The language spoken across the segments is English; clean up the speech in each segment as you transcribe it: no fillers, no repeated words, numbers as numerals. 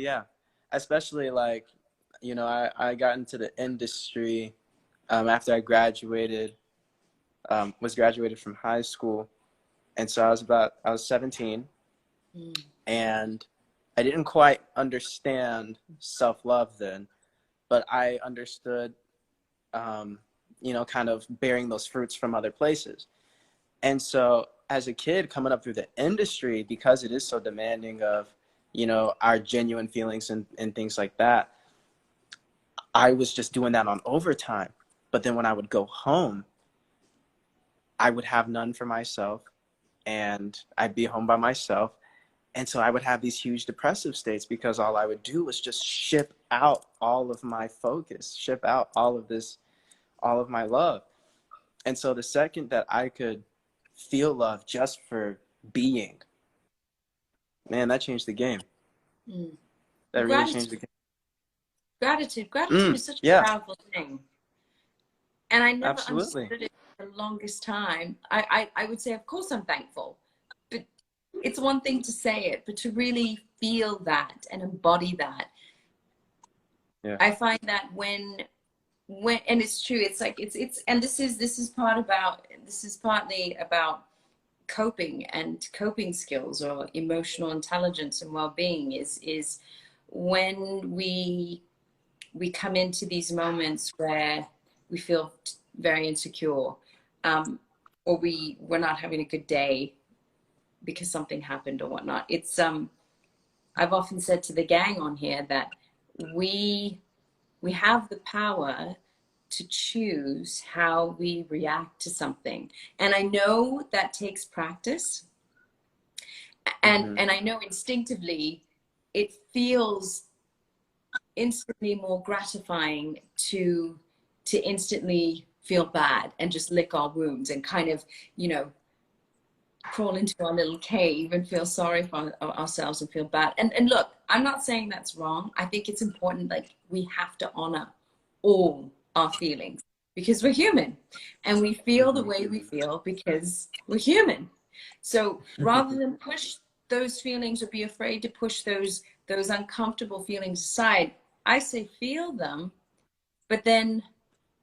yeah, especially like, I got into the industry after I graduated, was graduated from high school. And so I was 17, Mm. and I didn't quite understand self-love then, but I understood, kind of bearing those fruits from other places. And so as a kid coming up through the industry, because it is so demanding of, our genuine feelings and things like that, I was just doing that on overtime. But then when I would go home, I would have none for myself, and I'd be home by myself. And so I would have these huge depressive states because all I would do was just ship out all of my focus, ship out all of my love. And so the second that I could feel love just for being, man, that changed the game. Mm. That really changed the Gratitude, game. gratitude is such a Yeah, powerful thing. And I never absolutely. understood it for the longest time. I would say, of course, I'm thankful. But it's one thing to say it, but to really feel that and embody that. Yeah. I find that and it's true, it's like, and this is partly about coping and coping skills or emotional intelligence and well-being is when we come into these moments where we feel very insecure, or we're not having a good day because something happened or whatnot. I've often said to the gang on here that we have the power to choose how we react to something. And I know that takes practice. Mm-hmm. And I know instinctively it feels instantly more gratifying to instantly feel bad and just lick our wounds and kind of, crawl into our little cave and feel sorry for ourselves and feel bad. And look, I'm not saying that's wrong. I think it's important, like, we have to honor all our feelings because we're human and we feel the Mm-hmm. way we feel because we're human. So rather than push those feelings or be afraid to push those uncomfortable feelings aside, I say feel them, but then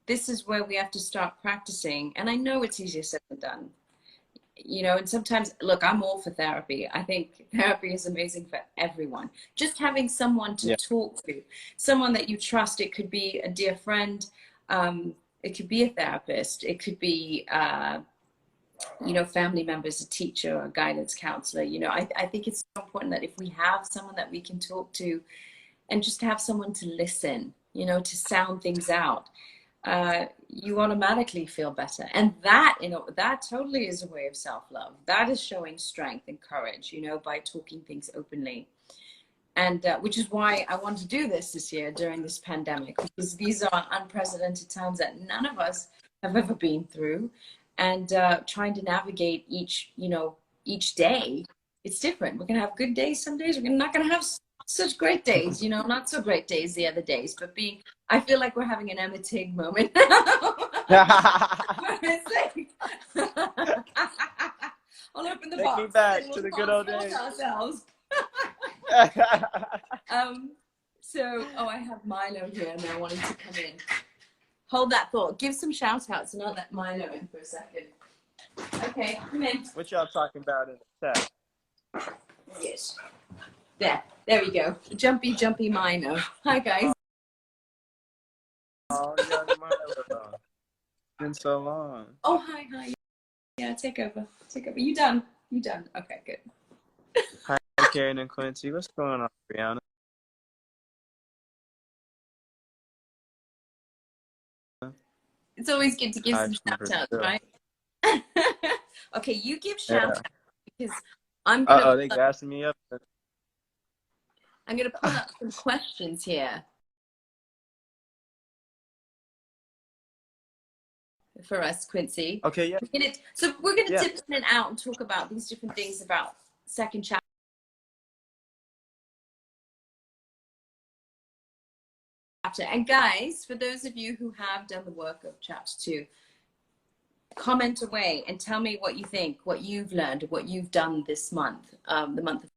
this is where we have to start practicing. And I know it's easier said than done, and sometimes, look, I'm all for therapy. I think therapy is amazing for everyone. Just having someone to Yeah. talk to, someone that you trust. It could be a dear friend. It could be a therapist. It could be, family members, a teacher, a guidance counselor. I think it's so important that if we have someone that we can talk to and just have someone to listen, to sound things out, you automatically feel better. And that totally is a way of self-love. That is showing strength and courage, by talking things openly. And which is why I want to do this year during this pandemic, because these are unprecedented times that none of us have ever been through. And trying to navigate each day, it's different. We're going to have good days some days. We're not going to have such great days, not so great days the other days. But I feel like we're having an Emma Tig moment. I'll open the Take me box back and to we'll the good old sort days. ourselves. I have Milo here now wanting to come in. Hold that thought. Give some shout outs and I'll let Milo in for a second. Okay, come in. What y'all talking about in the chat? Yes. There we go. Jumpy Milo. Hi guys. Oh, young Milo. Been so long. Oh, hi. Yeah, take over. You done? Okay, good. Hi, Karen and Quincy. What's going on, Brianna? It's always good to give Hi some from shout outs, Brazil. right? Okay, you give shout Yeah. outs because I'm gonna They gassing me up. pull up some questions here for us, Quincy. Okay, yeah. We're gonna Yeah. dip in and out and talk about these different things about second chapter. And guys, for those of you who have done the work of chapter 2, comment away and tell me what you think, what you've learned, what you've done this month, the month of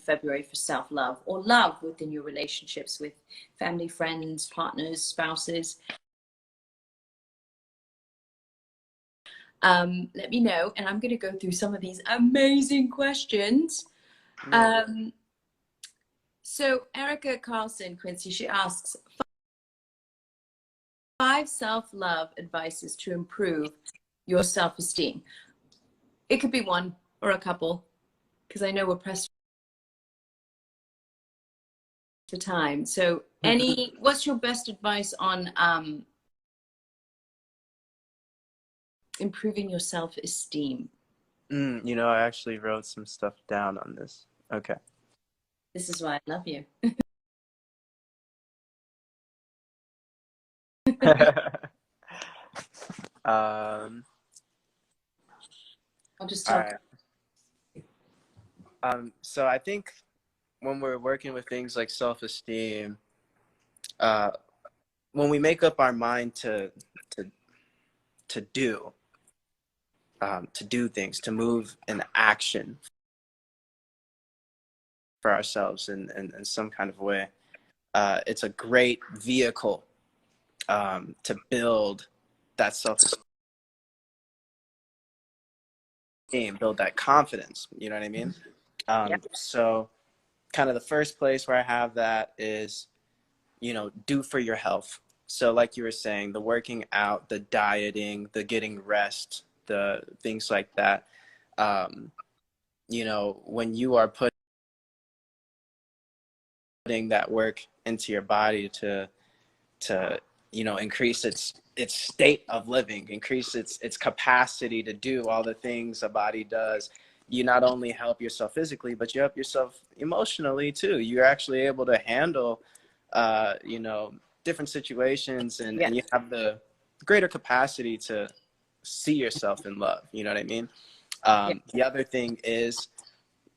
February for self-love or love within your relationships with family, friends, partners, spouses. Let me know, and I'm going to go through some of these amazing questions. So Erica Carlson, Quincy, she asks, 5 self-love advices to improve your self-esteem. It could be one or a couple, because I know we're pressed for time. So what's your best advice on improving your self-esteem? You know, I actually wrote some stuff down on this. Okay. This is why I love you. I'll just All talk. right. So I think when we're working with things like self-esteem, when we make up our mind to do things, to move in action for ourselves in some kind of way, it's a great vehicle to build that self-esteem, build that confidence. You know what I mean? So kind of the first place where I have that is, you know, do for your health. So like you were saying, the working out, the dieting, the getting rest, the things like that. You know, when you are putting that work into your body to you know, increase its state of living, increase its capacity to do all the things a body does, you not only help yourself physically, but you help yourself emotionally too. You're actually able to handle you know, different situations, and you have the greater capacity to see yourself in love. You know what I mean? The other thing is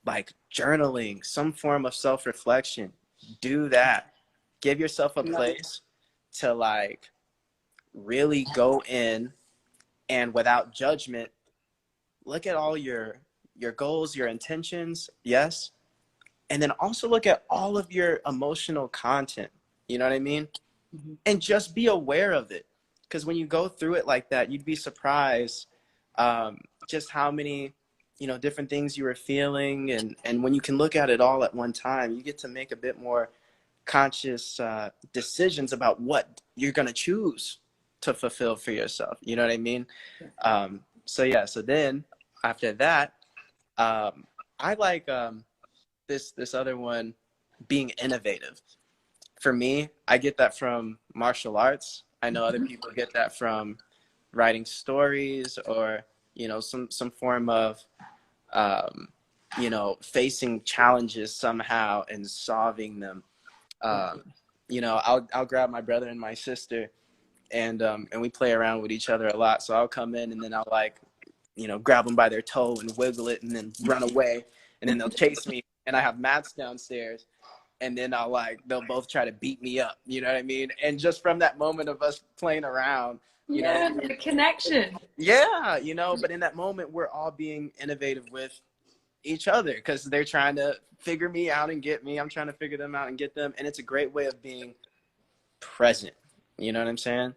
like journaling, some form of self-reflection. Do that. Give yourself a place to like really go in and without judgment, look at all your goals, your intentions, yes, and then also look at all of your emotional content. You know what I mean? And just be aware of it, because when you go through it like that, you'd be surprised just how many, you know, different things you were feeling, and when you can look at it all at one time, you get to make a bit more conscious decisions about what you're going to choose to fulfill for yourself. You know what I mean? So yeah, so then after that, I like this other one, being innovative. For me, I get that from martial arts. I know other people get that from writing stories, or, you know, some form of you know, facing challenges somehow and solving them. You know, I'll grab my brother and my sister, and we play around with each other a lot. So I'll come in and then I'll like, you know, grab them by their toe and wiggle it and then run away, and then they'll chase me. And I have mats downstairs, and then they'll both try to beat me up. You know what I mean? And just from that moment of us playing around, you know, The connection. yeah, you know, but in that moment, we're all being innovative with each other, because they're trying to figure me out and get me. I'm trying to figure them out and get them. And it's a great way of being present. You know what I'm saying?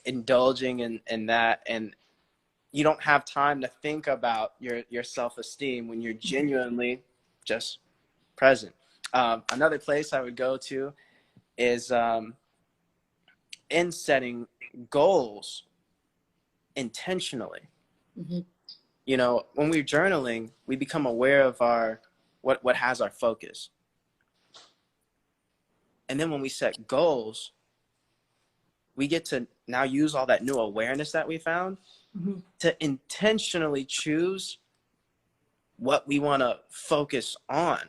Indulging in that. And you don't have time to think about your self-esteem when you're genuinely just present. Another place I would go to is in setting goals intentionally. You know, when we're journaling, we become aware of what has our focus. And then when we set goals, we get to now use all that new awareness that we found to intentionally choose what we want to focus on.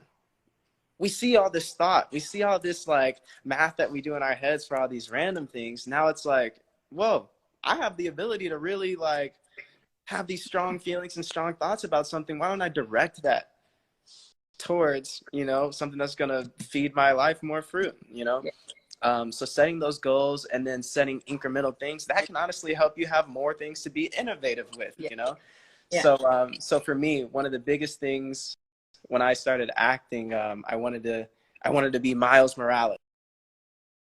We see all this thought, we see all this like math that we do in our heads for all these random things. Now it's like, whoa, I have the ability to really like have these strong feelings and strong thoughts about something. Why don't I direct that towards, you know, something that's going to feed my life more fruit, you know? So setting those goals and then setting incremental things, that can honestly help you have more things to be innovative with, you know? So for me, one of the biggest things when I started acting, I wanted to be Miles Morales.